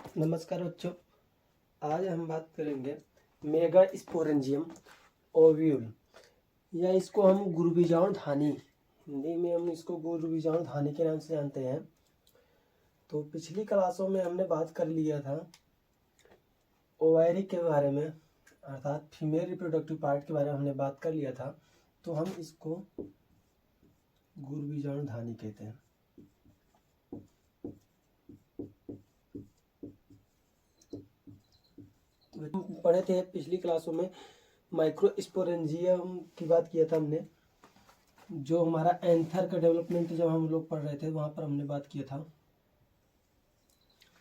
नमस्कार बच्चों। आज हम बात करेंगे मेगा स्पोरेंजियम ओव्यूल, या इसको हम गुरुबीजाणुधानी, हिंदी में हम इसको गुरुबीजाणुधानी के नाम से जानते हैं। तो पिछली क्लासों में हमने बात कर लिया था ओवरी के बारे में, अर्थात फीमेल रिप्रोडक्टिव पार्ट के बारे में हमने बात कर लिया था। तो हम इसको गुरुबीजाणुधानी कहते हैं। पढ़े थे पिछली क्लासों में माइक्रोस्पोरेंजियम की बात किया था हमने, जो हमारा एंथर का डेवलपमेंट जब हम लोग पढ़ रहे थे वहां पर हमने बात किया था।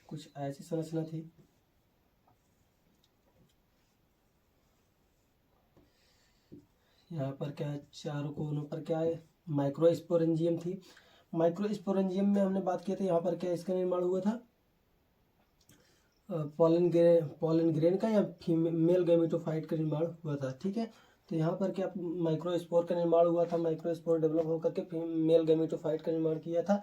कुछ ऐसी संरचना थी। यहाँ पर क्या चारों कोनों पर क्या है, माइक्रोस्पोरेंजियम थी। माइक्रोस्पोरेंजियम में हमने बात किया था यहाँ पर क्या इसका निर्माण हुआ था, पॉलन ग्रेन का या फीमेल गैमेटोफाइट का निर्माण हुआ था। ठीक है, तो यहाँ पर क्या माइक्रोस्पोर का निर्माण हुआ था। माइक्रोस्पोर डेवलप होकर के फीमेल गैमेटोफाइट का निर्माण किया था,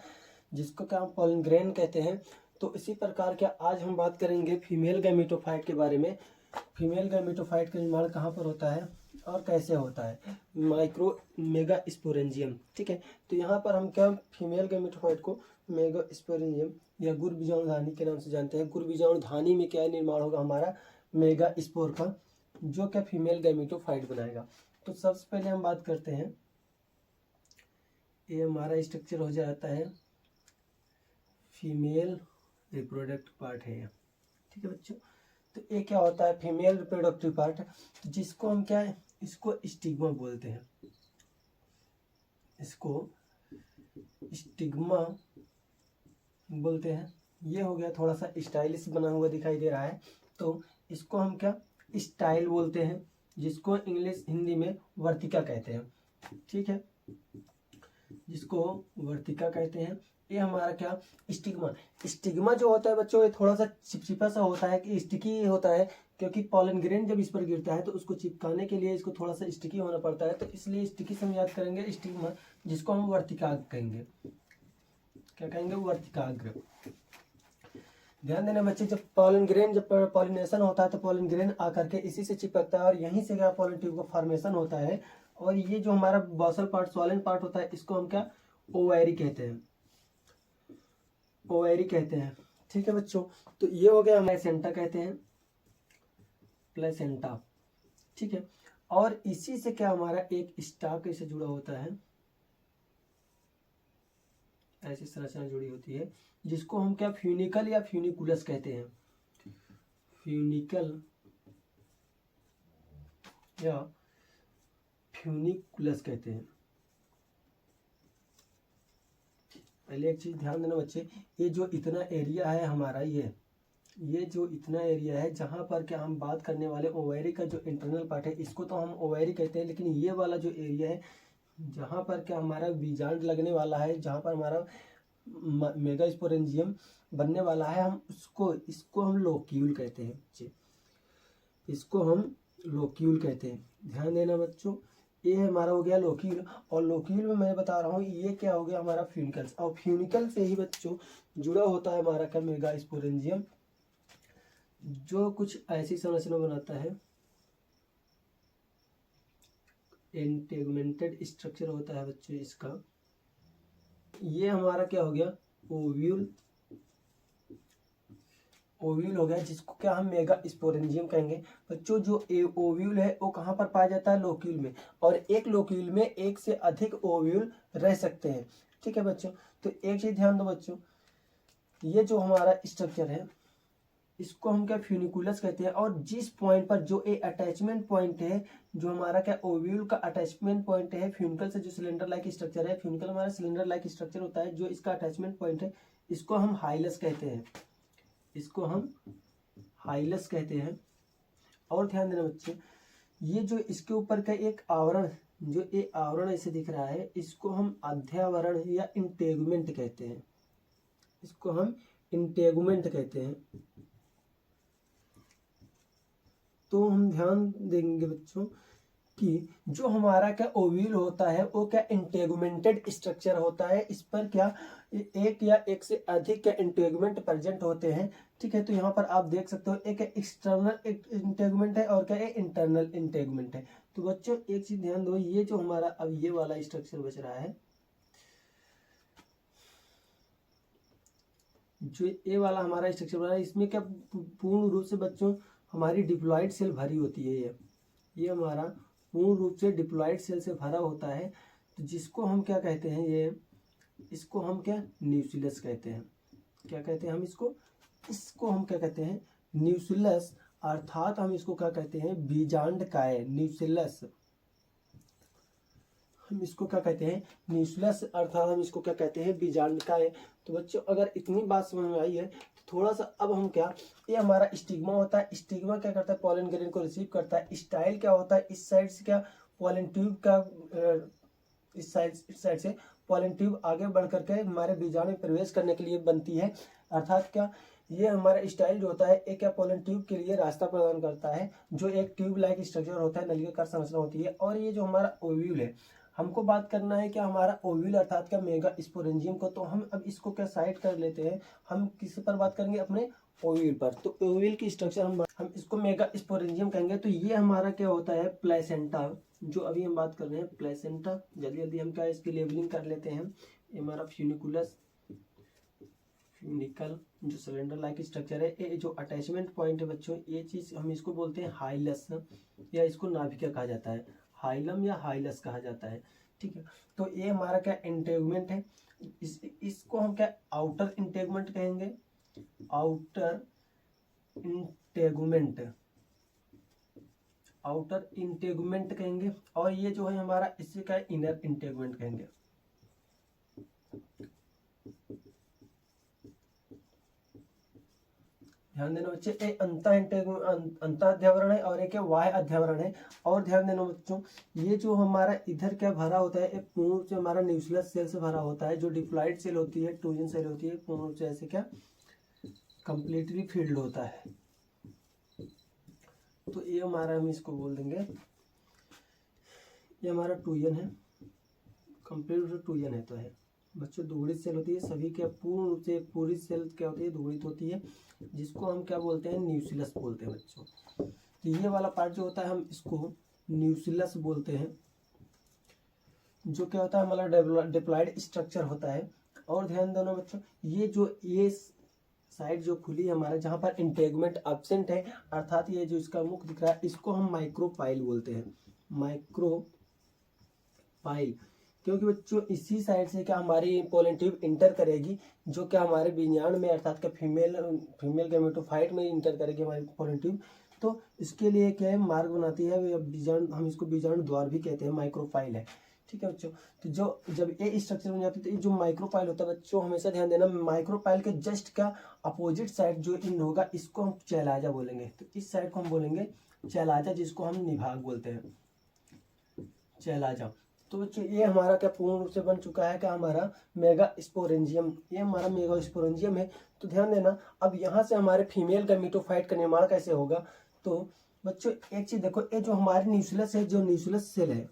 जिसको क्या हम पॉलन ग्रेन कहते हैं। तो इसी प्रकार क्या आज हम बात करेंगे फीमेल गैमेटोफाइट के बारे में। फीमेल गैमेटोफाइट का निर्माण कहाँ पर होता है और कैसे होता है, मेगा स्पोरेंजियम। ठीक है, तो यहाँ पर हम क्या फीमेल गैमेटोफाइट को मेगा स्पोरेंजियम या गुरुबीजाणुधानी के नाम से जानते हैं। गुरुबीजाणुधानी में क्या निर्माण होगा हमारा मेगा स्पोर का, जो क्या फीमेल गैमेटोफाइट बनाएगा। तो सबसे पहले हम बात करते हैं, ये हमारा स्ट्रक्चर हो जाता है फीमेल रिप्रोडक्टिव पार्ट है। ठीक है बच्चों, तो ये क्या होता है फीमेल रिप्रोडक्टिव पार्ट, जिसको हम क्या है इसको स्टिग्मा बोलते हैं। इसको स्टिग्मा बोलते हैं। ये हो गया, थोड़ा सा स्टाइलिश बना हुआ दिखाई दे रहा है, तो इसको हम क्या स्टाइल बोलते हैं, जिसको इंग्लिश हिंदी में वर्तिका कहते हैं। ठीक है, जिसको वर्तिका कहते हैं। ये हमारा क्या स्टिग्मा जो होता है बच्चों, ये थोड़ा सा चिपचिपा सा होता है, कि स्टिकी होता है, क्योंकि पॉलन ग्रेन जब इस पर गिरता है तो उसको चिपकाने के लिए इसको थोड़ा सा स्टिकी होना पड़ता है, तो इसलिए स्टिकी से हम याद करेंगे स्टिग्मा, जिसको हम वर्तिकाग्र कहेंगे। क्या कहेंगे, वर्तिकाग्र। ध्यान देना बच्चे, जब पॉलन ग्रेन जब पॉलिनेशन होता है तो पॉलन ग्रेन आकर के इसी से चिपकता है और यहीं से क्या पॉलन ट्यूब का फॉर्मेशन होता है। और ये जो हमारा बॉसल पार्ट स्वॉलन पार्ट होता है, इसको हम क्या ओवरी कहते हैं, ओवरी कहते हैं। ठीक है बच्चों, तो ये हो गया प्लेसेंटा कहते हैं, प्लेसेंटा। ठीक है, और इसी से क्या हमारा एक स्टाक इसे जुड़ा होता है, ऐसी संरचना जुड़ी होती है, जिसको हम क्या फ्यूनिकल या फ्यूनिकुलस कहते हैं। फ्यूनिकल या फ्यूनिकुलस कहते हैं। पहले एक चीज ध्यान देना बच्चे, ये जो इतना एरिया है हमारा, ये जो इतना एरिया है जहां पर क्या हम बात करने वाले ओवरी का जो इंटरनल पार्ट है, इसको तो हम ओवरी कहते हैं। लेकिन ये वाला जो एरिया है जहां पर क्या हमारा बीजांड लगने वाला है, जहां पर हमारा मेगा स्पोरेंजियम बनने वाला है, हम इसको हम लोक्यूल कहते हैं बच्चे, इसको हम लोक्यूल कहते हैं। ध्यान देना बच्चों, ये हमारा हो गया लोक्यूल, और लोक्यूल में मैं बता रहा हूँ ये क्या हो गया हमारा फ्यूनिकल्स, और फ्यूनिकल से ही बच्चों जुड़ा होता है हमारा क्या मेगा स्पोरेंजियम, जो कुछ ऐसी संरचना बनाता है। इंटेगुमेंटेड स्ट्रक्चर होता है बच्चों इसका। ये हमारा क्या हो गया ओव्यूल, ओव्यूल हो गया, जिसको क्या हम मेगा स्पोरेंजियम कहेंगे। बच्चों जो ओव्यूल है वो कहाँ पर पाया जाता है, लोक्यूल में, और एक लोक्यूल में एक से अधिक ओव्यूल रह सकते हैं। ठीक है बच्चों, तो एक चीज ध्यान दो बच्चों, ये जो हमारा स्ट्रक्चर है इसको हम क्या फ्यूनिकुलस कहते हैं, और जिस पॉइंट पर जो ए अटैचमेंट पॉइंट है, जो हमारा क्या ओव्यूल का अटैचमेंट पॉइंट है फ्यूनिकल से, जो सिलेंडर लाइक स्ट्रक्चर है, फ्यूनिकल हमारा सिलेंडर लाइक स्ट्रक्चर होता है, जो इसका अटैचमेंट पॉइंट है, इसको हम हाइलस कहते हैं, इसको हम हाइलस कहते हैं। और ध्यान देना बच्चे, ये जो इसके ऊपर का एक आवरण, जो ये आवरण ऐसे दिख रहा है, इसको हम अध्यावरण या इंटेगुमेंट कहते हैं, इसको हम इंटेगुमेंट कहते हैं। तो हम ध्यान देंगे बच्चों, कि जो हमारा क्या ओव्यूल होता है वो क्या इंटेगुमेंटेड स्ट्रक्चर होता है। इस पर क्या एक या एक से अधिक क्या इंटेगुमेंट प्रेजेंट होते हैं। ठीक है, तो यहाँ पर आप देख सकते हो एक एक्सटर्नल इंटेगुमेंट है और क्या है इंटरनल इंटेगुमेंट है। तो बच्चों एक चीज ध्यान दो, ये जो हमारा अब ये वाला स्ट्रक्चर बच रहा है, जो ये वाला हमारा स्ट्रक्चर बना है, इसमें क्या पूर्ण रूप से बच्चों हमारी डिप्लॉइड सेल भरी होती है। ये हमारा पूर्ण रूप से डिप्लॉइड सेल से भरा होता है। तो जिसको हम क्या कहते हैं, ये इसको हम क्या न्यूक्लियस कहते हैं। क्या कहते हैं हम इसको हम क्या कहते हैं न्यूक्लियस, अर्थात हम इसको क्या कहते हैं बीजांडकाय। न्यूक्लियस हम इसको क्या कहते हैं न्यूक्लियस, अर्थात हम इसको क्या कहते हैं बीजांडकाय। तो बच्चों अगर इतनी बात समझ में आई है तो थोड़ा सा अब हम क्या, ये हमारा स्टिग्मा होता है। स्टिग्मा क्या करता है पॉलन ग्रेन को रिसीव करता है। स्टाइल क्या होता है, इस साइड से क्या पॉलन ट्यूब का इस साइड से पॉलन ट्यूब आगे बढ़ करके हमारे बीजाणु में प्रवेश करने के लिए बनती है। अर्थात क्या ये हमारा स्टाइल जो होता है एक क्या पॉलन ट्यूब के लिए रास्ता प्रदान करता है, जो एक ट्यूब लाइक स्ट्रक्चर होता है, नलिकाकार संरचना होती है। और ये जो हमारा ओव्यूल है, हमको बात करना है क्या हमारा ओव्यूल अर्थात क्या मेगा स्पोरेंजियम को। तो हम अब इसको क्या साइड कर लेते हैं, हम किस पर बात करेंगे अपने ओव्यूल पर। तो ओव्यूल की स्ट्रक्चर हम इसको मेगा स्पोरेंजियम कहेंगे। तो ये हमारा क्या होता है प्लेसेंटा, जो अभी हम बात कर रहे हैं प्लेसेंटा। जल्दी जल्दी हम क्या इसकी लेबलिंग कर लेते हैं। ये हमारा फ्यूनिकुलस, फ्यूनिकल जो सिलेंडर लाइक स्ट्रक्चर है, ये जो अटैचमेंट पॉइंट है बच्चों, ये चीज हम इसको बोलते हैं हाइलस, या इसको नाभिका कहा जाता है, हाइलम या हाइलस कहा जाता है। ठीक है, तो ये हमारा क्या इंटेगुमेंट है। इसको हम क्या आउटर इंटेगुमेंट कहेंगे, आउटर इंटेगुमेंट, आउटर इंटेगुमेंट कहेंगे। और ये जो है हमारा इसे क्या इनर इंटेगुमेंट कहेंगे। ध्यान देना बच्चे, एक अंतःध्यावरण है और एक बाह्य अध्यावरण है। और ध्यान देना बच्चों, ये जो हमारा इधर क्या भरा होता है, एक पूर्ण रूप से हमारा न्यूक्लियस सेल से भरा होता है। जो डिप्लॉइड सेल होती है, ट्यूजन सेल होती है, पूर्ण रूप से ऐसे क्या कंप्लीटली फील्ड होता है। तो ये हमारा हम इसको बोल देंगे, ये हमारा ट्यूजन है, कंप्लीट रूप से ट्यूजन है। तो है बच्चों दुगुणित सेल होती है, सभी क्या पूर्ण रूप से पूरी सेल क्या होती है दुगुणित होती है, जिसको हम क्या बोलते हैं न्यूक्लियस बोलते हैं बच्चों। तो ये वाला पार्ट जो होता है हम इसको न्यूक्लियस बोलते हैं, जो क्या होता है हमारा डिप्लॉइड स्ट्रक्चर होता है। और ध्यान देना बच्चों, ये साइड जो खुली है हमारा, जहाँ पर इंटेगुमेंट एब्सेंट है, अर्थात ये जो इसका मुख दिख रहा है, इसको हम माइक्रोपाइल बोलते हैं, माइक्रोपाइल। क्योंकि बच्चों इसी साइड से क्या हमारी पोलन ट्यूब इंटर करेगी, जो क्या हमारे बीजांड में अर्थात क्या फीमेल गैमेटोफाइट में इंटर करेगी हमारी पोलन ट्यूब। तो इसके लिए क्या है मार्ग बनाती है बीजाणु, हम इसको बीजाणु द्वार भी कहते हैं, माइक्रोपाइल है। ठीक है बच्चों, तो जो जब ये स्ट्रक्चर बन जाती है तो ये जो माइक्रोपाइल होता है बच्चों, हमेशा ध्यान देना माइक्रोपाइल के जस्ट क्या अपोजिट साइड जो इन होगा, इसको हम चैलाजा बोलेंगे। तो इस साइड को हम बोलेंगे चैलाजा, जिसको हम निभाग बोलते हैं, चैलाजा। तो बच्चों ये हमारा क्या पूर्ण रूप से बन चुका है क्या हमारा मेगा स्पोरेंजियम, ये हमारा मेगा स्पोरेंजियम है। तो ध्यान देना, अब यहाँ से हमारे फीमेल गैमेटोफाइट का निर्माण कैसे होगा। तो बच्चों एक चीज देखो, ये जो हमारी न्यूक्लियस है, जो न्यूक्लियस सेल है,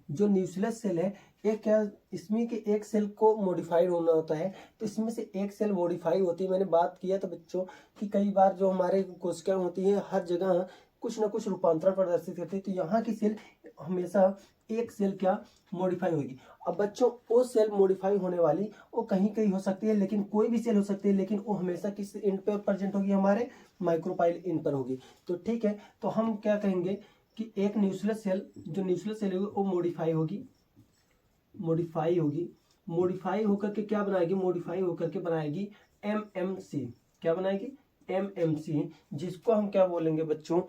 जो न्यूक्लियस सेल है, ये क्या इसमें के एक सेल को मॉडिफाइड होना होता है। तो इसमें से एक सेल मॉडिफाई होती है। मैंने बात किया था बच्चों कि कई बार जो हमारे कोशिकाएं होती है हर जगह कुछ ना कुछ रूपांतरण प्रदर्शित करती है। तो यहाँ की सेल हमेशा एक सेल क्या मॉडिफाई होगी। अब बच्चों वो सेल मॉडिफाई होने वाली वो कहीं कहीं हो सकती है, लेकिन कोई भी सेल हो सकती है, लेकिन वो हमेशा किस एंड पे प्रेजेंट होगी, हमारे माइक्रोपाइल एंड पर होगी। तो ठीक है, तो हम क्या कहेंगे कि एक न्यूक्लियस सेल, जो न्यूक्लियस सेल होगी वो मॉडिफाई होगी, मॉडिफाई होकर के क्या बनाएगी, मॉडिफाई होकर के बनाएगी एमएमसी। क्या बनाएगी, एमएमसी, जिसको हम क्या बोलेंगे बच्चों,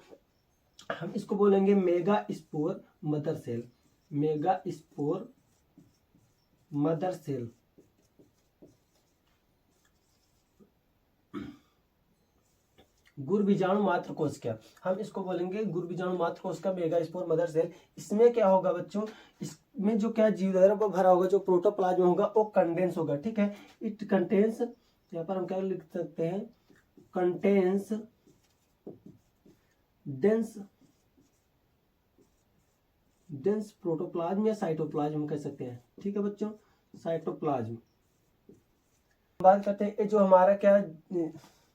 हम इसको बोलेंगे megaspore mother cell, megaspore mother cell. गुर बीजाणु मात्र कोश, क्या हम इसको बोलेंगे गुर बीजाणु मात्र कोश का मेगा स्पोर मदर सेल। इसमें क्या होगा बच्चों, इसमें जो क्या जीवधारा भरा होगा, जो प्रोटोप्लाज्म होगा वो कंडेंस होगा। ठीक है, इट कंटेन्स, यहाँ पर हम क्या लिख सकते हैं, कंटेन्स डेंस डेंस प्रोटोप्लाज्म या साइटोप्लाज्म कह सकते हैं। ठीक है बच्चों, साइटोप्लाज्म। बात करते हैं ये जो हमारा क्या,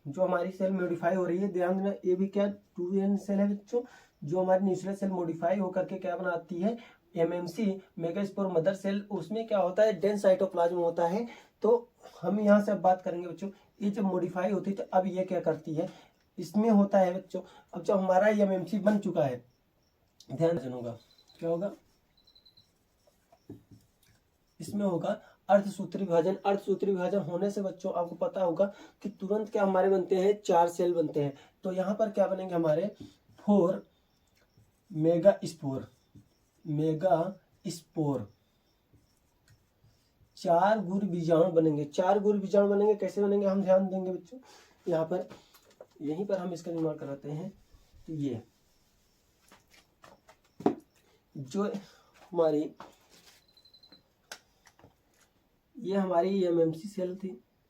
जो हमारी सेल मॉडिफाई हो रही है, ध्यान देना ये भी क्या 2n सेल है बच्चों। जो हमारी न्यूक्लियर सेल मॉडिफाई होकर के क्या बनाती है, एमएमसी मेगास्पोर मदर सेल, उसमें क्या होता है, डेंस साइटोप्लाज्म होता है। तो हम यहाँ से अब बात करेंगे बच्चों, ये जब मॉडिफाई होती है तो अब ये क्या करती है, इसमें होता है बच्चों, अब जब हमारा एमएमसी बन चुका है, ध्यान होगा क्या होगा, इसमें होगा अर्धसूत्री विभाजन। अर्धसूत्री विभाजन होने से बच्चों आपको पता होगा कि तुरंत क्या हमारे बनते हैं, 4 सेल बनते हैं। तो यहाँ पर क्या बनेंगे हमारे 4 मेगा स्पोर, मेगा स्पोर, 4 गुर बीजाणु बनेंगे। 4 गुर बीजाणु बनेंगे, कैसे बनेंगे हम ध्यान देंगे बच्चों, यहाँ पर यहीं पर हम इसका निर्माण कराते हैं। तो ये जो हमारी ये हमारी एमएमसी सेल थी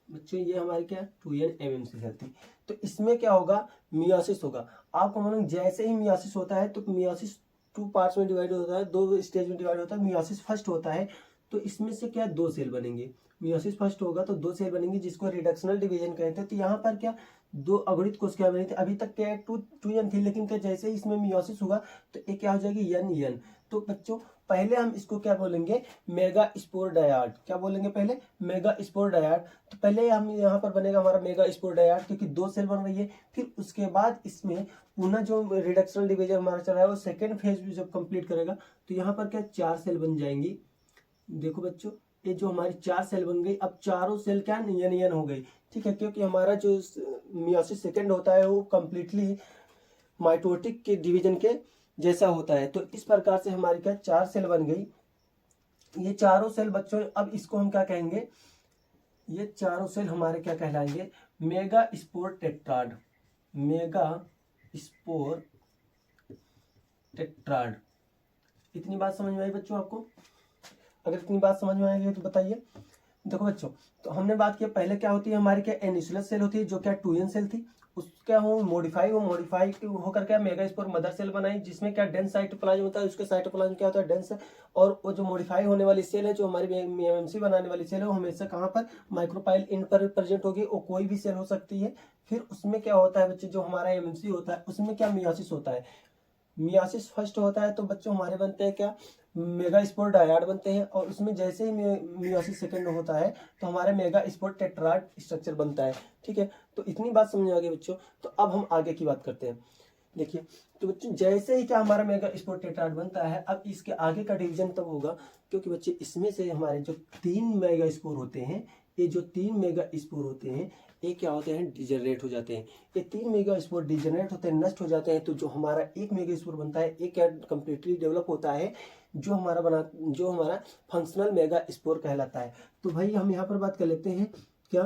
बच्चों, ये हमारी क्या 2n एमएमसी सेल थी। तो इसमें क्या होगा, मियोसिस होगा। आपको मालूम जैसे ही मियोसिस होता है तो मियोसिस 2 पार्ट्स में डिवाइड होता है, 2 स्टेज में डिवाइड होता है। मियोसिस फर्स्ट होता है तो इसमें से क्या 2 सेल बनेंगे। मियोसिस फर्स्ट होगा तो 2 सेल बनेंगे जिसको रिडक्शनल डिवीजन कहते हैं। तो यहाँ पर क्या 2 अगुणित कोशिकाएं बनी थी, अभी तक क्या 2n थी, लेकिन क्या जैसे ही इसमें मियोसिस हुआ तो ये क्या हो जाएगी n। तो बच्चों पहले हम इसको क्या बोलेंगे, मेगा स्पोर डायाड। क्या बोलेंगे पहले, मेगा स्पोर डायाड। तो पहले हम यहाँ पर बनेगा हमारा मेगा स्पोर डायाड, क्योंकि 2 सेल बन रही है। फिर उसके बाद इसमें पुनः जो रिडक्शनल डिवीजन हमारा चल रहा है वो सेकेंड फेज भी जब कंप्लीट करेगा तो यहाँ पर क्या 4 सेल बन जाएंगी। देखो बच्चों ये जो हमारी 4 सेल बन गई, अब चारों सेल क्या नियन हो गई। ठीक है, क्योंकि हमारा जो मियोसिस सेकेंड होता है वो कम्प्लीटली माइटोटिक के डिवीजन के जैसा होता है। तो इस प्रकार से हमारी क्या 4 सेल बन गई। ये चारों सेल बच्चों, अब इसको हम क्या कहेंगे, ये चारों सेल हमारे क्या कहलाएंगे, megaspore tetrad. Megaspore tetrad. इतनी बात समझ में आई बच्चों आपको? अगर इतनी बात समझ में आएगी तो बताइए। देखो बच्चों, तो हमने बात किया पहले क्या होती है हमारी, क्या एनिसुलस सेल होती है जो क्या 2n सेल थी। उसका हो मॉडिफाई होकर क्या मेगा स्पोर मदर सेल बनाई, जिसमें क्या डेंस साइटोप्लाज्म होता है। उसके साइटोप्लाज्म क्या होता है, डेंस। और वो जो मॉडिफाई होने वाली सेल है, जो हमारी एमएमसी बनाने वाली सेल है, वो हमेशा कहाँ पर, माइक्रोपाइल इन पर प्रेजेंट होगी। वो कोई भी सेल हो सकती है। फिर उसमें क्या होता है बच्चे, जो हमारा एमएमसी होता है उसमें क्या मियोसिस होता है। मियोसिस फर्स्ट होता है तो बच्चों हमारे बनते हैं क्या, मेगा स्पोर डायाड बनते हैं। और उसमें जैसे ही मियोसिस सेकेंड होता है तो हमारे मेगा स्पोर टेट्राड स्ट्रक्चर बनता है। ठीक है, तो इतनी बात समझ आ गई बच्चों। तो अब हम आगे की बात करते हैं। देखिए तो बच्चों जैसे ही क्या हमारा मेगा स्पोर टेट्राड बनता है, अब इसके आगे का डिवीजन तब होगा, क्योंकि बच्चे इसमें से हमारे जो 3 मेगा स्पोर होते हैं, ये जो 3 मेगा स्पोर होते हैं ये क्या होते हैं, डिजनरेट हो जाते हैं। ये 3 मेगा स्पोर डिजनरेट होते हैं, नष्ट हो जाते हैं। तो जो हमारा 1 मेगा स्पोर बनता है, एक क्या कंप्लीटली डेवलप होता है, जो हमारा फंक्शनल मेगा स्पोर कहलाता है। तो भाई हम यहाँ पर बात कर लेते हैं क्या,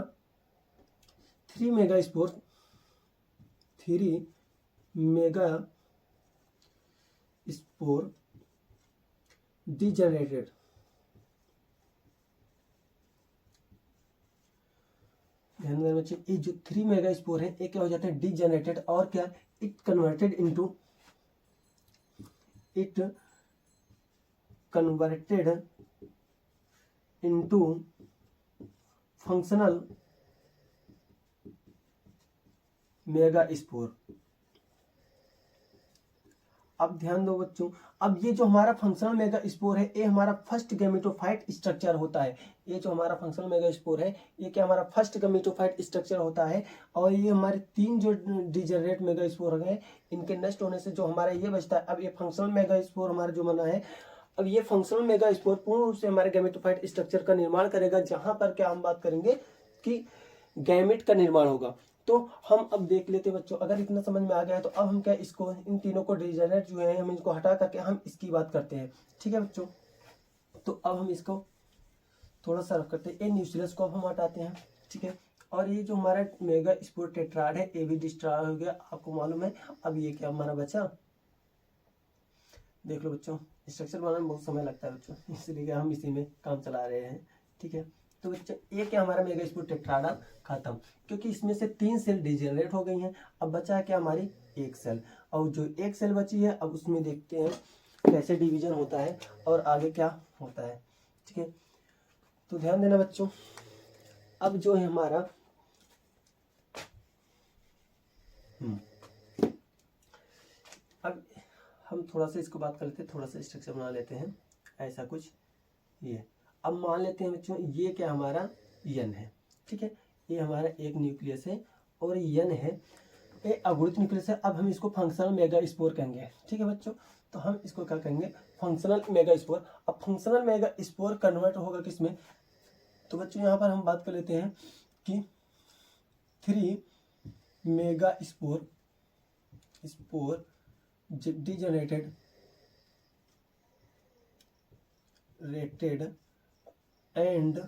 3 mega spore, 3 mega spore degenerated. ध्यान देना बच्चे, ये जो 3 मेगा स्पोर है ये क्या हो जाते हैं, डिजनरेटेड। और क्या, it converted into functional mega spore. अब ध्यान दो बच्चों, अब ये जो हमारा फंक्शनल मेगा स्पोर है ये हमारा फर्स्ट गैमेटोफाइट स्ट्रक्चर होता है। ये जो हमारा फंक्शनल मेगा स्पोर है ये क्या हमारा फर्स्ट गैमेटोफाइट स्ट्रक्चर होता है। और ये हमारे 3 जो डिजनरेट मेगा स्पोर हो गए, इनके नष्ट होने से जो हमारा ये बचता है, अब ये फंक्शनल मेगा स्पोर हमारा जो बना है, अब ये फंक्शनल मेगा स्पोर पूर्ण रूप से हमारे गैमेटोफाइट स्ट्रक्चर का निर्माण करेगा, जहां पर क्या हम बात करेंगे कि गैमेट का निर्माण होगा। तो हम अब देख लेते हैं बच्चों, अगर इतना समझ में आ गया तो अब हम क्या इसको, इन तीनों को डिजनरेट जो है हम इनको हटा करके हम इसकी बात करते हैं। ठीक है बच्चों, तो अब हम इसको थोड़ा सा रख करते हैं, ये न्यूक्लियस को अब हम हटाते हैं। ठीक है, और ये जो हमारा मेगा स्पोर टेट्राड है ये भी डिस्ट्रॉय हो गया, आपको मालूम है। अब ये क्या हमारा बचा, देख लो बच्चों, स्ट्रक्चर बनाने में बहुत समय लगता है बच्चों, इसलिए हम इसी में काम चला रहे हैं। ठीक है, तो बच्चों ये क्या हमारा मेगा स्पोर टेट्राडा खत्म, क्योंकि इसमें से 3 सेल डिजनरेट हो गई हैं। अब बचा है क्या हमारी 1 सेल, और जो 1 सेल बची है अब उसमें देखते हैं कैसे डिवीजन होता है और आगे क्या होता है। ठीक है, तो ध्यान देना बच्चों। अब जो है हमारा अब हम थोड़ा सा इसको बात कर लेते हैं, थोड़ा सा स्ट्रक्चर बना लेते हैं ऐसा कुछ ये। अब मान लेते हैं बच्चों ये क्या हमारा यन है। ठीक है, ये हमारा एक न्यूक्लियस है और यन है, ये अगुणित न्यूक्लियस है। अब हम इसको फंक्शनल मेगास्पोर कहेंगे। ठीक है बच्चों, तो हम इसको क्या कहेंगे, फंक्शनल मेगास्पोर। अब फंक्शनल मेगास्पोर कन्वर्ट होगा किसमें, तो बच्चों यहाँ पर हम बात कर लेते हैं कि 3 megaspore degenerated rated and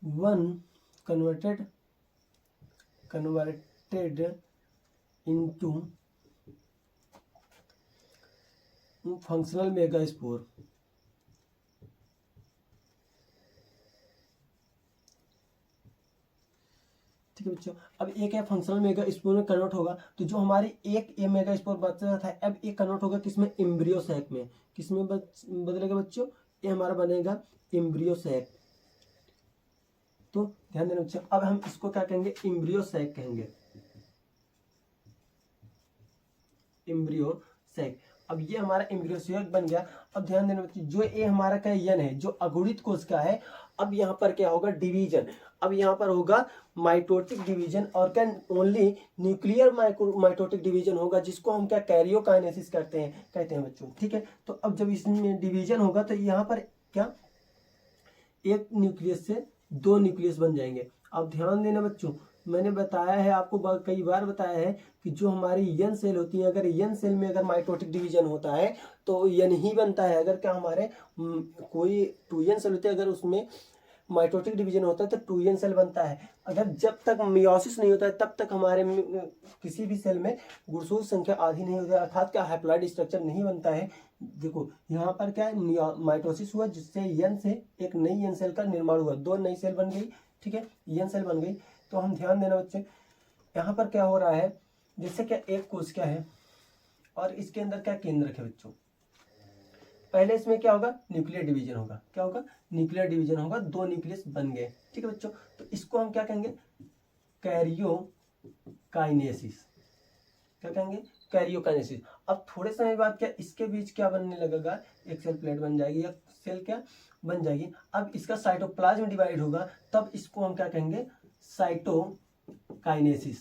1 converted into functional megaspore. ठीक है बच्चों, अब एक है फंक्शनल मेगास्पोर में कन्वर्ट होगा, तो जो हमारी एक ए मेगास्पोर बचा था अब ये कन्वर्ट होगा किसमें, एम्ब्रियो सैक में। किसमें बदलेगा बच्चों, ये हमारा बनेगा एम्ब्रियो सैक। तो ध्यान देना बच्चों, अब हम इसको क्या कहेंगे, एम्ब्रियो सैक कहेंगे, एम्ब्रियो सैक। अब ये हमारा एम्ब्रियो सैक बन गया। अब ध्यान देना बच्चों, जो ये हमारा क्या यन है, जो अगुणित कोश का है, अब यहाँ पर क्या होगा, डिवीजन। अब यहाँ पर होगा माइटोटिक डिवीजन और क्या ओनली न्यूक्लियर माइटोटिक डिवीजन होगा, जिसको हम क्या कैरियोकाइनेसिस कहते हैं बच्चों। ठीक है, तो अब जब इसमें डिवीजन होगा तो यहाँ पर क्या एक न्यूक्लियस से 2 न्यूक्लियस बन जाएंगे। अब ध्यान देना बच्चों, मैंने बताया है आपको कई बार बताया है कि जो हमारी यन सेल होती है, अगर यन सेल में अगर माइटोटिक डिवीजन होता है तो यन ही बनता है। अगर क्या हमारे कोई 2n सेल होते हैं, अगर उसमें माइटोटिक डिवीजन होता है तो 2n सेल बनता है। अगर जब तक मियोसिस नहीं होता है तब तक हमारे किसी भी सेल में गुणसूत्र संख्या आधी नहीं होती है, अर्थात क्या हैप्लॉइड स्ट्रक्चर नहीं बनता है। देखो यहाँ पर क्या है, माइटोसिस हुआ जिससे यन से एक नई यन सेल का निर्माण हुआ, 2 नई सेल बन गई। ठीक है, यन सेल बन गई। तो हम ध्यान देना बच्चे, यहाँ पर क्या हो रहा है, जैसे क्या एक कोश क्या है और इसके अंदर क्या केंद्रक है बच्चों। पहले इसमें क्या होगा, न्यूक्लियर डिवीजन होगा। क्या होगा, न्यूक्लियर डिवीजन होगा, 2 न्यूक्लियस बन गए। ठीक है बच्चों, तो इसको हम क्या कहेंगे, कैरियोकाइनेसिस। क्या कहेंगे, कैरियोकाइनेसिस। अब थोड़े समय बाद क्या इसके बीच क्या बनने लगेगा, एक सेल प्लेट बन जाएगी या सेल क्या बन जाएगी। अब इसका साइटोप्लाज्म डिवाइड होगा, तब इसको हम क्या कहेंगे, साइटोकाइनेसिस।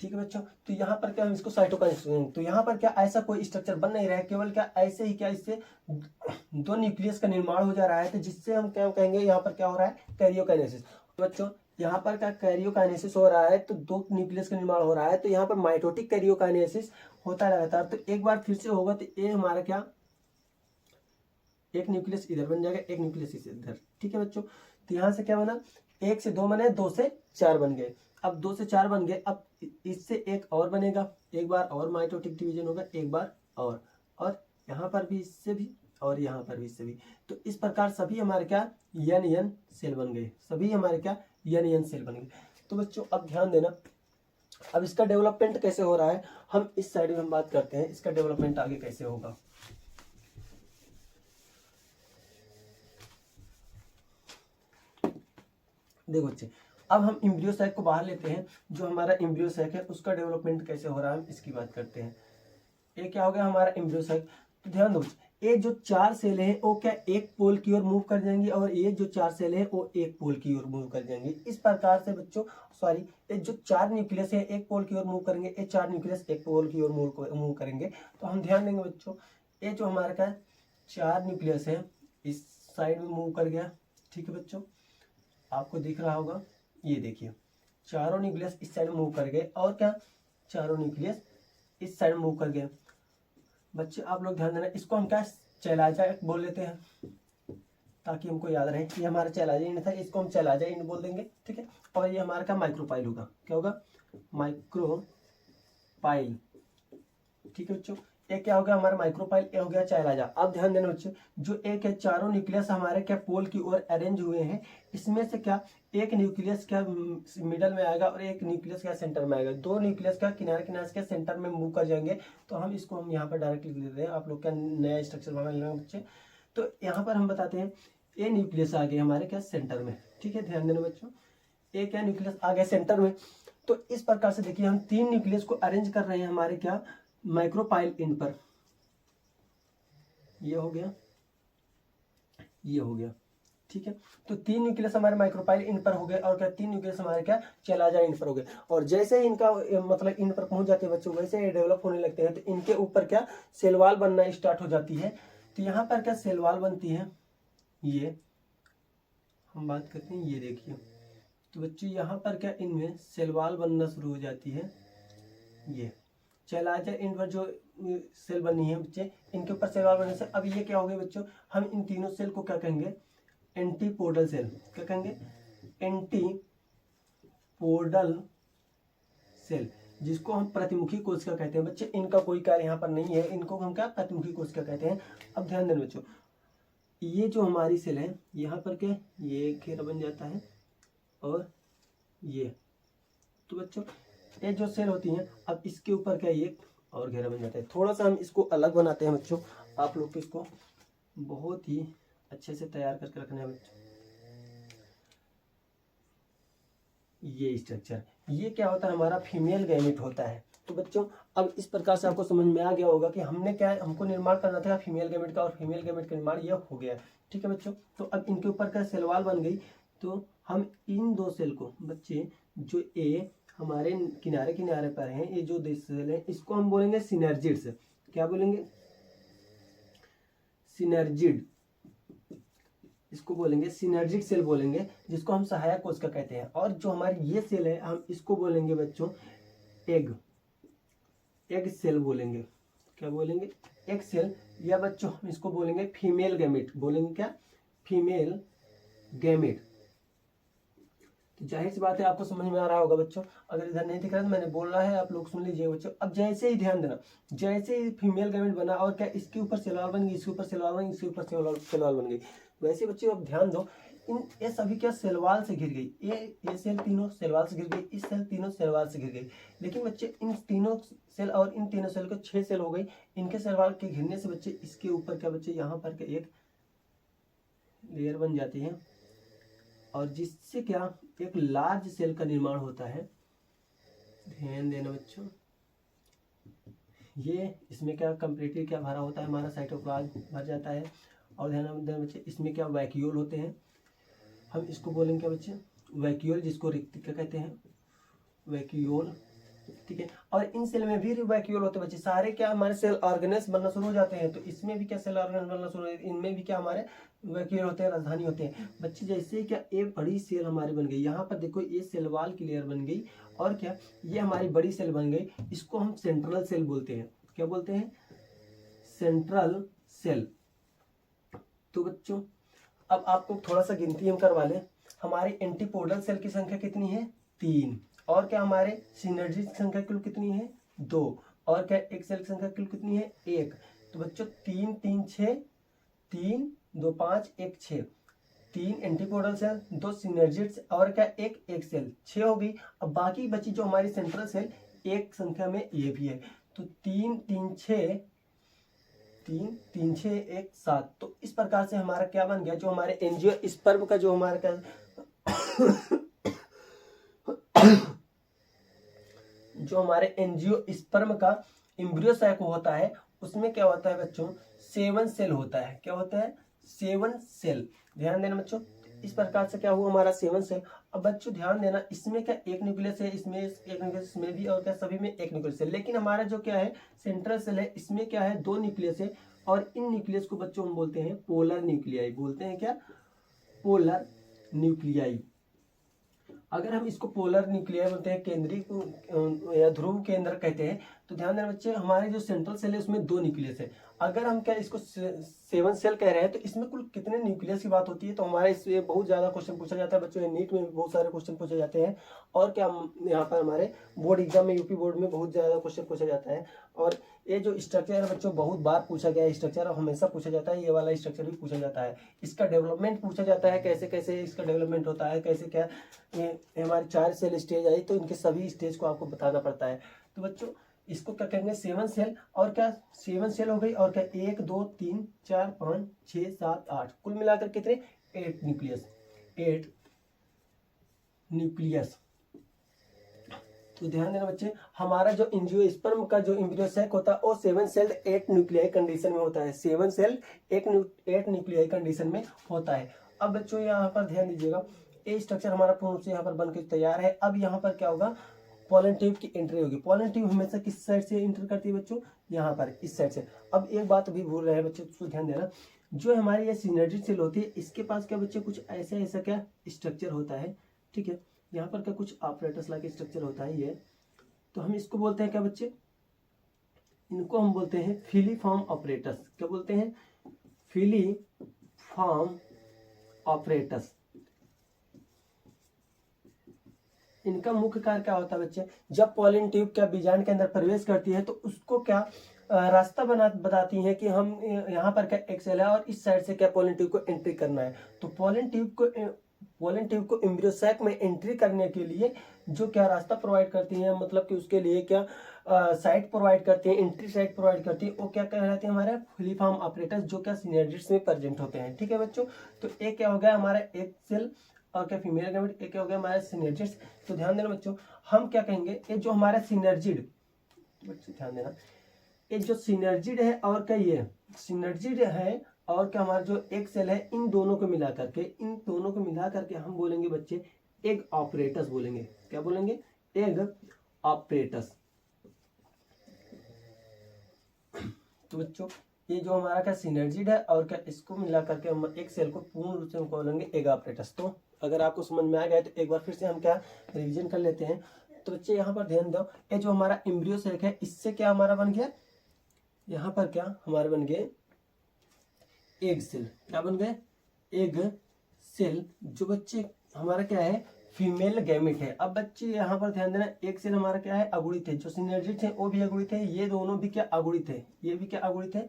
ठीक है बच्चों, तो यहाँ पर क्या हम इसको साइटोकाइनेसिस, तो यहाँ पर क्या ऐसा कोई स्ट्रक्चर बन नहीं रहा है, केवल क्या ऐसे ही क्या इससे 2 न्यूक्लियस का निर्माण हो जा रहा है, तो जिससे हम क्या कहेंगे, यहाँ पर क्या हो रहा है, कैरियोकाइनेसिस। तो बच्चों यहाँ पर क्या कैरियोकाइनेसिस हो रहा है, तो 2 न्यूक्लियस का निर्माण हो रहा है, तो यहाँ पर माइटोटिक कैरियोकाइनेसिस होता रहता है। तो एक बार फिर से होगा तो ये हमारा क्या, एक न्यूक्लियस इधर बन जाएगा, एक न्यूक्लियस इधर। ठीक है बच्चों, तो यहाँ से क्या बना, 1 से 2 बने, 2 से 4 बन गए। अब 2 से 4 बन गए, अब इससे एक और बनेगा, एक बार और माइटोटिक डिवीजन होगा, एक बार और यहाँ पर भी इससे भी और यहाँ पर भी इससे भी। तो इस प्रकार सभी हमारे क्या यन सेल बन गए, सभी हमारे क्या यन सेल बन गए। तो बच्चों अब ध्यान देना, अब इसका डेवलपमेंट कैसे हो रहा है, हम इस साइड में हम बात करते हैं, इसका डेवलपमेंट आगे कैसे होगा। देखो बच्चे, अब हम एम्ब्रियो सैक को बाहर लेते हैं, जो हमारा एम्ब्रियो सैक है उसका डेवलपमेंट कैसे हो रहा है हम इसकी बात करते हैं। ये क्या हो गया हमारा एम्ब्रियो सैक। तो ध्यान दो, ये जो 4 सेल है वो क्या एक पोल की ओर मूव कर जाएंगी और ये जो 4 सेल है वो एक पोल की ओर मूव कर जाएंगी। इस प्रकार से बच्चों सॉरी, ये जो 4 न्यूक्लियस है एक पोल की ओर मूव करेंगे, ये 4 न्यूक्लियस एक पोल की ओर मूव करेंगे। तो हम ध्यान देंगे बच्चों, ये जो हमारा क्या 4 न्यूक्लियस है इस साइड में मूव कर गया। ठीक है बच्चों, आपको दिख रहा होगा, ये देखिए चारों न्यूक्लियस इस साइड मूव कर गए और क्या चारों न्यूक्लियस इस साइड मूव कर गए। बच्चे आप लोग ध्यान देना, इसको हम क्या चैलाजा बोल लेते हैं ताकि हमको याद रहे, ये हमारा चैलाजा इंड था, इसको हम चैलाजा इंड बोल देंगे। ठीक है, और ये हमारा क्या माइक्रोपाइल होगा, क्या होगा माइक्रोपाइल। ठीक है बच्चों, एक क्या हो गया हमारा माइक्रोपाइल, ये हो गया चैलाजा। अब ध्यान देना बच्चों, जो एक है चारों न्यूक्लियस हमारे क्या पोल की ओर अरेंज हुए हैं, इसमें से क्या एक न्यूक्लियस क्या मिडल में आएगा और एक न्यूक्लियस क्या सेंटर में आएगा, दो न्यूक्लियस का किनारे किनारे के सेंटर में मूव कर जाएंगे। तो हम इसको हम यहाँ पर डायरेक्ट लिख देते हैं, आप लोग क्या नया स्ट्रक्चर बना लेना बच्चे। तो यहाँ पर हम बताते हैं ए न्यूक्लियस आ गया हमारे क्या सेंटर में, ठीक है, ध्यान देना बच्चों, ए क्या न्यूक्लियस आ गया सेंटर में। तो इस प्रकार से देखिए हम 3 न्यूक्लियस को अरेंज कर रहे हैं हमारे क्या माइक्रोपाइल इन पर, ये हो गया, ये हो गया, ठीक है। तो 3 न्यूक्लियस हमारे माइक्रोपाइल इन पर हो गए और क्या 3 न्यूक्लियस हमारे क्या चेलाजा इन पर हो गए। और जैसे ही इनका मतलब इन पर पहुंच जाते हैं बच्चों, वैसे ही डेवलप होने लगते हैं, तो इनके ऊपर क्या सेल वॉल बनना स्टार्ट हो जाती है। तो यहाँ पर क्या सेल वॉल बनती है, ये हम बात करते हैं, ये देखिए। तो बच्चों यहाँ पर क्या इनमें सेल वॉल बनना शुरू हो जाती है, ये चेलाजा इन पर जो सेल बनी है बच्चे, इनके ऊपर सेल वॉल बनने से अब ये क्या हो गया बच्चों, हम इन तीनों सेल को क्या कहेंगे, एंटीपोडल सेल, क्या कहेंगे, एंटीपोडल सेल, जिसको हम प्रतिमुखी कोशिका कहते हैं बच्चे। इनका कोई कार्य यहाँ पर नहीं है, इनको हम क्या प्रतिमुखी कोशिका कहते हैं। अब ध्यान देना बच्चों, ये जो हमारी सेल है यहाँ पर क्या ये घेरा बन जाता है और ये, तो बच्चों ये जो सेल होती हैं अब इसके ऊपर क्या ये और घेरा बन जाता है। थोड़ा सा हम इसको अलग बनाते हैं बच्चों, आप लोग को इसको बहुत ही अच्छे से तैयार करके रखना है बच्चों। ये स्ट्रक्चर, ये क्या होता है, हमारा फीमेल गैमेट होता है। तो बच्चों अब इस प्रकार से आपको समझ में आ गया होगा कि हमने क्या हमको निर्माण करना था फीमेल गैमेट का, और फीमेल गैमेट का निर्माण ये हो गया, ठीक है बच्चों। तो अब इनके ऊपर क्या सेल वॉल बन गई। तो हम इन दो सेल को बच्चे, जो ए हमारे किनारे किनारे पर हैं, ये जो दो सेल है इसको हम बोलेंगे सिनर्जिड्स। क्या बोलेंगे, सिनर्जिड, इसको बोलेंगे सिनर्जिक सेल बोलेंगे, जिसको हम सहायक कोशिका कहते हैं। और जो हमारी ये सेल है हम इसको बोलेंगे बच्चों एग, एग सेल बोलेंगे। क्या बोलेंगे, एग सेल, या बच्चों हम इसको बोलेंगे फीमेल गैमेट, बोलेंगे क्या, फीमेल गैमेट। तो जाहिर सी बात है आपको समझ में आ रहा होगा बच्चों। अगर इधर नहीं दिख रहा तो मैंने बोल रहा है, आप लोग सुन लीजिए बच्चों। अब जैसे ही ध्यान देना, जैसे ही फीमेल गैमेट बना और क्या इसके ऊपर सेल वॉल बन गई, इसके ऊपर सेल वॉल बन गई, इसके ऊपर सेल वॉल बन गई, वैसे बच्चे अब ध्यान दो, इन ये सभी क्या सेल वॉल से घिर गई, ये सेल तीनों सेल वॉल से घिर गई, इस सेल तीनों सेल वॉल से घिर गई। लेकिन बच्चे इन तीनों सेल और इन तीनों सेल को 6 सेल हो गई, इनके सेल वॉल के घिरने से बच्चे इसके ऊपर क्या बच्चे यहाँ पर क्या एक लेयर बन जाती है, और जिससे क्या एक लार्ज सेल का निर्माण होता है। ध्यान देना बच्चों, ये इसमें क्या कंप्लीटली क्या भरा होता है, हमारा साइटोप्लाज्म भर जाता है। और ध्यान देना बच्चे, इसमें क्या वैक्यूल होते हैं, हम इसको बोलेंगे क्या बच्चे, वैक्यूल, जिसको रिक्तिका कहते हैं, वैक्यूल, ठीक है। और इन सेल में भी वैक्यूल होते हैं बच्चे, सारे क्या हमारे सेल ऑर्गेनेल्स बनना शुरू हो जाते हैं। तो इसमें भी क्या सेल ऑर्गेनेल्स बनना शुरू होते हैं, इनमें भी क्या हमारे वैक्यूल होते हैं, राजधानी होते हैं बच्चे। जैसे ही क्या एक बड़ी सेल हमारी बन गई, यहाँ पर देखो ये सेल वॉल की लेयर बन गई, और क्या ये हमारी बड़ी सेल बन गई, इसको हम सेंट्रल सेल बोलते हैं। क्या बोलते हैं, सेंट्रल सेल। तो बच्चों अब आपको थोड़ा सा गिनती हम करवा लें, हमारी एंटीपोडल सेल की संख्या कितनी है, 3, और क्या हमारे सिनर्जी की संख्या कुल कितनी है, 2, और क्या एक सेल की संख्या कुल कितनी है, 1। तो बच्चों 3 3 6, 3 2 5 1 6, 3 एंटीपोडल सेल, 2 सिनर्जिड्स, और क्या एक सेल, 6 हो गई। अब बाकी बची जो हमारी सेंट्रल सेल एक संख्या में ये भी है, तो 3 3 6, 3 3 6 1 7। तो इस प्रकार से हमारा क्या बन गया, जो हमारे एंजियो स्पर्म का जो हमारा क्या जो हमारे एंजियो स्पर्म का एम्ब्रियो साइक होता है, उसमें क्या होता है बच्चों, 7 सेल होता है। क्या होता है, 7 सेल। ध्यान देना बच्चों, इस प्रकार से क्या हुआ हमारा 7 सेल। अब बच्चों ध्यान देना, इसमें क्या एक न्यूक्लियस है, इसमें एक न्यूक्लियस, इसमें भी, और क्या सभी में एक न्यूक्लियस है। लेकिन हमारा जो क्या है सेंट्रल सेल है, इसमें क्या है 2 न्यूक्लियस है, और इन न्यूक्लियस को बच्चों हम बोलते हैं पोलर न्यूक्लियाई, बोलते हैं क्या, पोलर न्यूक्लियाई। अगर हम इसको पोलर न्यूक्लियाई बोलते हैं, केंद्रीय या ध्रुव केंद्र कहते हैं। तो ध्यान देना बच्चे, हमारे जो सेंट्रल सेल है उसमें 2 न्यूक्लियस है, अगर हम क्या इसको 7 सेल कह रहे हैं तो इसमें कुल कितने न्यूक्लियस की बात होती है, तो हमारे इससे बहुत ज़्यादा क्वेश्चन पूछा जाता है बच्चों, नीट में भी बहुत सारे क्वेश्चन पूछे जाते हैं, और क्या यहाँ पर हमारे बोर्ड एग्जाम में, यूपी बोर्ड में बहुत ज़्यादा क्वेश्चन पूछा जाता है। और ये जो स्ट्रक्चर है बच्चों बहुत बार पूछा गया है, स्ट्रक्चर हमेशा पूछा जाता है, ये वाला स्ट्रक्चर भी पूछा जाता है। इसका डेवलपमेंट पूछा जाता है, कैसे कैसे इसका डेवलपमेंट होता है, कैसे क्या ये हमारी 4 सेल स्टेज आई तो इनके सभी स्टेज को आपको बताना पड़ता है। तो बच्चों इसको क्या कहेंगे 7 सेल, और क्या 7 सेल हो गई, और क्या 1 2 3 4 5 6 7 8 कुल मिलाकर कितने 8 न्यूक्लियस, 8 न्यूक्लियस। तो ध्यान देना बच्चे, हमारा जो एंजियोस्पर्म का जो एम्ब्रियो सैक होता है वो 7 सेल 8 न्यूक्लियाई कंडीशन में होता है, 7 सेल 8 न्यूक्लियाई कंडीशन में होता है। अब बच्चों यहाँ पर ध्यान दीजिएगा, ये स्ट्रक्चर हमारा पूर्ण रूप से यहाँ पर बनकर तैयार है। अब यहाँ पर क्या होगा, पोलन ट्यूब की एंट्री होगी। पोलन ट्यूब हमेशा किस साइड से एंटर करती है बच्चों, यहाँ पर इस साइड से। अब एक बात भी भूल रहे हैं बच्चों, तो ध्यान देना, जो हमारी ये सिनर्जी सेल होती है इसके पास क्या बच्चे कुछ ऐसा क्या स्ट्रक्चर होता है, ठीक है। यहाँ पर क्या कुछ ऑपरेटर्स लाइक स्ट्रक्चर होता है ये, तो हम इसको बोलते हैं क्या बच्चे, इनको हम बोलते हैं फिलीफॉर्म ऑपरेटर्स। क्या बोलते हैं, फिलीफॉर्म ऑपरेटर्स। इनका मुख्य कार्य क्या होता है बच्चे, जब पोलन ट्यूब क्या बीजांड के अंदर प्रवेश करती है तो उसको क्या रास्ता बताती है कि हम यहाँ पर क्या एक सेल है और इस साइड से क्या पोलन ट्यूब को एंट्री करना है। तो पोलन ट्यूब को एम्ब्रियो सैक में एंट्री करने के लिए जो क्या रास्ता प्रोवाइड करती है, मतलब कि उसके लिए क्या साइट प्रोवाइड करती है, एंट्री साइट प्रोवाइड करती है, वो क्या कहलाते हैं हमारे फिलीफॉर्म ऑपरेटर्स, जो क्या सिनर्जिड्स में प्रेजेंट होते हैं, ठीक है बच्चों। तो एक क्या हो गया हमारा एक सेल और क्या फीमेल गैमेट, एक क्या हो गया हमारा सिनर्जिड्स। तो ध्यान देना बच्चों, हम क्या कहेंगे, ये जो हमारा सिनर्जिड, बच्चों ध्यान देना, ये जो सिनर्जिड है और क्या ये सिनर्जिड है और क्या हमारा जो एक सेल है, इन दोनों को मिला करके हम बोलेंगे बच्चे एग ऑपरेटर्स बोलेंगे। क्या बोलेंगे, एग ऑपरेटर्स। तो बच्चों ये जो हमारा क्या सिनर्जिड है और क्या इसको मिला करके हम एक सेल को पूर्ण रूप से हम बोलेंगे एग ऑपरेटर्स। तो अगर आपको समझ में आ गया तो एक बार फिर से हम क्या रिवीजन कर लेते हैं। तो बच्चे यहाँ पर ध्यान दो, ये जो हमारा एम्ब्रियो सैक है इससे क्या हमारा बन गया, यहाँ पर क्या हमारे बन गए एग सेल। क्या बन गए, एग सेल, जो बच्चे हमारा क्या है फीमेल गैमेट है। अब बच्चे यहाँ पर ध्यान देना, एक सेल हमारा क्या है अगुणित है, जो सिनर्जिड थे वो भी अगुणित है, ये दोनों भी क्या अगुणित है, ये भी क्या अगुणित है,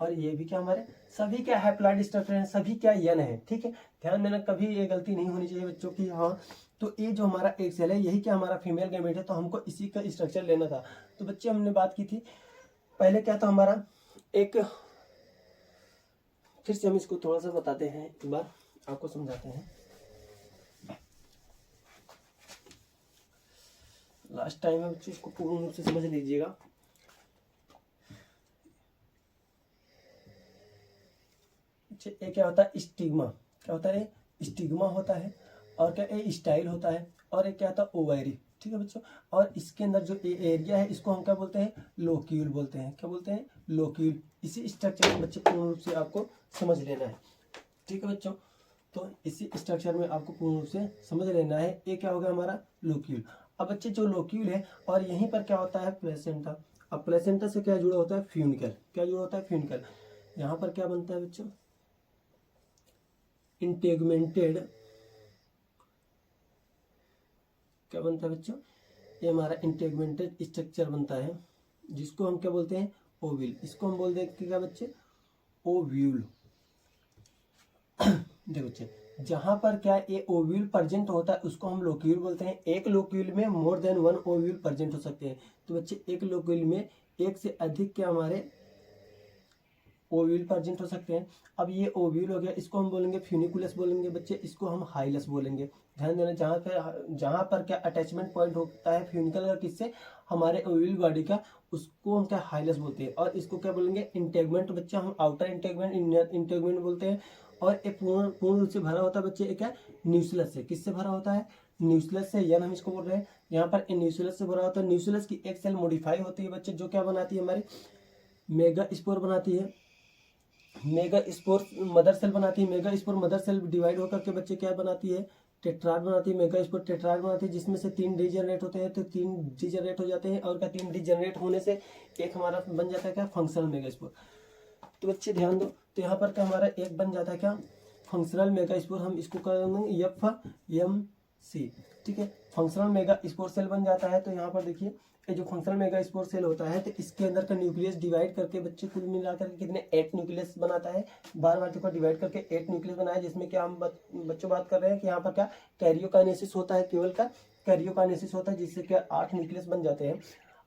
और ये भी क्या हमारे सभी क्या हैप्लॉइड स्ट्रक्चर है, सभी क्या यन है, ठीक है। ध्यान देना, कभी ये गलती नहीं होनी चाहिए बच्चों की। हाँ, तो ये जो हमारा एक सेल है यही क्या हमारा फीमेल गैमेट है, तो हमको इसी का स्ट्रक्चर लेना था। तो बच्चे हमने बात की थी पहले क्या था हमारा एक, फिर से हम इसको थोड़ा सा बताते हैं, एक बार आपको समझाते हैं। लास्ट टाइम है बच्चों, इसको पूर्ण रूप से समझ लीजिएगा। ये क्या होता है स्टिग्मा, क्या होता है स्टिग्मा होता है, और क्या ये स्टाइल होता है, और एक क्या होता है ओवरी, ठीक है बच्चों। और इसके अंदर जो एरिया है इसको हम क्या बोलते हैं लोक्यूल बोलते हैं। क्या बोलते हैं लोक्यूल। इसी स्ट्रक्चर में बच्चे पूर्ण रूप से आपको समझ लेना है, ठीक है बच्चों। तो इसी स्ट्रक्चर में आपको पूर्ण रूप से समझ लेना है। ये क्या हो गया हमारा लोक्यूल। अब बच्चे जो लोक्यूल है और यहीं पर क्या होता है प्लेसेंटा। अब प्लेसेंटा से क्या जुड़ा होता है फ्यूनिकल। क्या जुड़ा होता है फ्यूनिकल। यहाँ पर क्या बनता है बच्चों इंटेगमेंटेड, क्या बनता है बच्चों ये हमारा इंटेगमेंटेड स्ट्रक्चर बनता है, जिसको हम क्या बोलते हैं ओव्यूल। इसको हम बोल देंगे क्या बच्चे ओव्यूल। देखो बच्चे, जहां पर क्या ये ओव्यूल प्रेजेंट होता है उसको हम लोक्यूल बोलते हैं। एक लोक्यूल में more than one ovule present हो सकते हैं। तो बच्चे एक लोक्यूल में एक से अधिक क्या हमारे ओव्यूल प्रेजेंट हो सकते हैं। अब ये ओव्यूल हो गया, इसको हम बोलेंगे फ्यूनिकुलस बोलेंगे बच्चे, इसको हम हाइलस बोलेंगे। ध्यान देना, जहाँ पर क्या अटैचमेंट पॉइंट होता है फ्यूनिकल का किससे हमारे ओव्यूल बॉडी का, उसको हम क्या हाइलस बोलते हैं। और इसको क्या बोलेंगे इंटेगमेंट बच्चा, हम आउटर इंटेगमेंट इंटेगमेंट बोलते हैं। और एक पूर्ण रूप से भरा होता है बच्चे क्या न्यूक्लियस से। किससे भरा होता है न्यूक्लियस से, यानी हम इसको बोल रहे हैं यहाँ पर न्यूक्लियस से भरा होता है। न्यूक्लियस की एक सेल मॉडिफाई होती है बच्चे, जो क्या बनाती है हमारी मेगा स्पोर बनाती है। मेगा स्पोर मदर सेल बनाती है। Megaspore mother cell divide होकर के बच्चे क्या बनाती है टेट्राड बनाती है। मेगा स्पोर टेट्राड बनाती है, जिसमें से 3 डीजनरेट होते हैं। तो 3 डीजनरेट हो जाते हैं, और क्या 3 डीजनरेट होने से एक हमारा बन जाता है क्या फंक्शनल मेगा स्पोर। तो बच्चे ध्यान दो, तो यहाँ पर क्या हमारा एक बन जाता है क्या, फंक्शनल मेगा स्पोर, हम इसको कर देंगे FMC, ठीक है, फंक्शनल मेगा स्पोर सेल बन जाता है। तो यहाँ पर देखिए ये जो फंक्शनल मेगा स्पोर सेल होता है, तो इसके अंदर का न्यूक्लियस डिवाइड करके बच्चे कुल मिलाकर के कितने 8 न्यूक्लियस बनाता है, बार बार को डिवाइड करके 8 न्यूक्लियस बनाया, जिसमें क्या हम बच्चों बात कर रहे हैं कि यहाँ पर क्या कैरियोकाइनेसिस होता है, केवल का कैरियोकाइनेसिस होता है, जिससे क्या 8 न्यूक्लियस बन जाते हैं।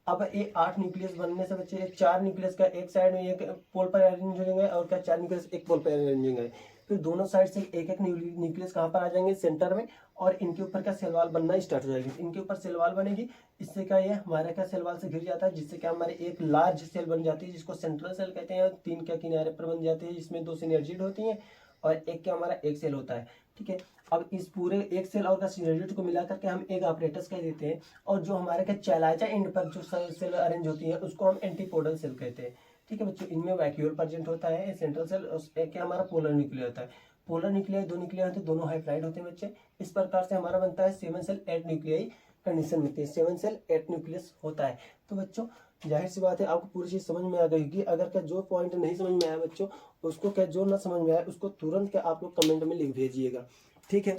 अब ये 8 न्यूक्लियस बनने से बच्चे 4 न्यूक्लियस का एक साइड में एक पोल पर अरेंज हो जाएंगे और क्या 4 न्यूक्लियस एक पोल पर अरेंज होंगे। फिर दोनों साइड से एक एक न्यूक्लियस कहाँ पर आ जाएंगे, सेंटर में, और इनके ऊपर क्या सेल वॉल बनना स्टार्ट हो जाएगी। इनके ऊपर सेल वॉल बनेगी, इससे क्या ये हमारा क्या सेल वॉल से घिर जाता है, जिससे क्या हमारे एक लार्ज सेल बन जाती है, जिसको सेंट्रल सेल कहते हैं। 3 क्या किनारे पर बन जाती है, जिसमें 2 सिनर्जिड होती हैं और एक क्या हमारा एक सेल होता है, ठीक है। अब इस पूरे एक सेल और का सिनर्जिड को मिलाकर के हम एक ऑपरेटस कह देते हैं, और जो हमारे क्या चैलाइजा एंड पर जो सेल अरेंज होती है उसको हम एंटीपोडल सेल कहते हैं, ठीक है बच्चों। इनमें वैक्यूल प्रेजेंट होता है, सेंट्रल सेल क्या हमारा पोलर न्यूक्लियर होता है, पोलर न्यूक्लियर 2 न्यूक्लियर होते हैं, दोनों हाइप्लाइड होते हैं बच्चे। इस प्रकार से हमारा बनता है 7 सेल 8 न्यूक्लियाई कंडीशन में, 7 सेल 8 न्यूक्लियस होता है। तो बच्चों जाहिर सी बात है आपको पूरी चीज समझ में आ गई होगी। अगर क्या जो पॉइंट नहीं समझ में आया बच्चों, उसको क्या जो ना समझ में आया उसको तुरंत क्या आप लोग कमेंट में लिख भेजिएगा, ठीक है।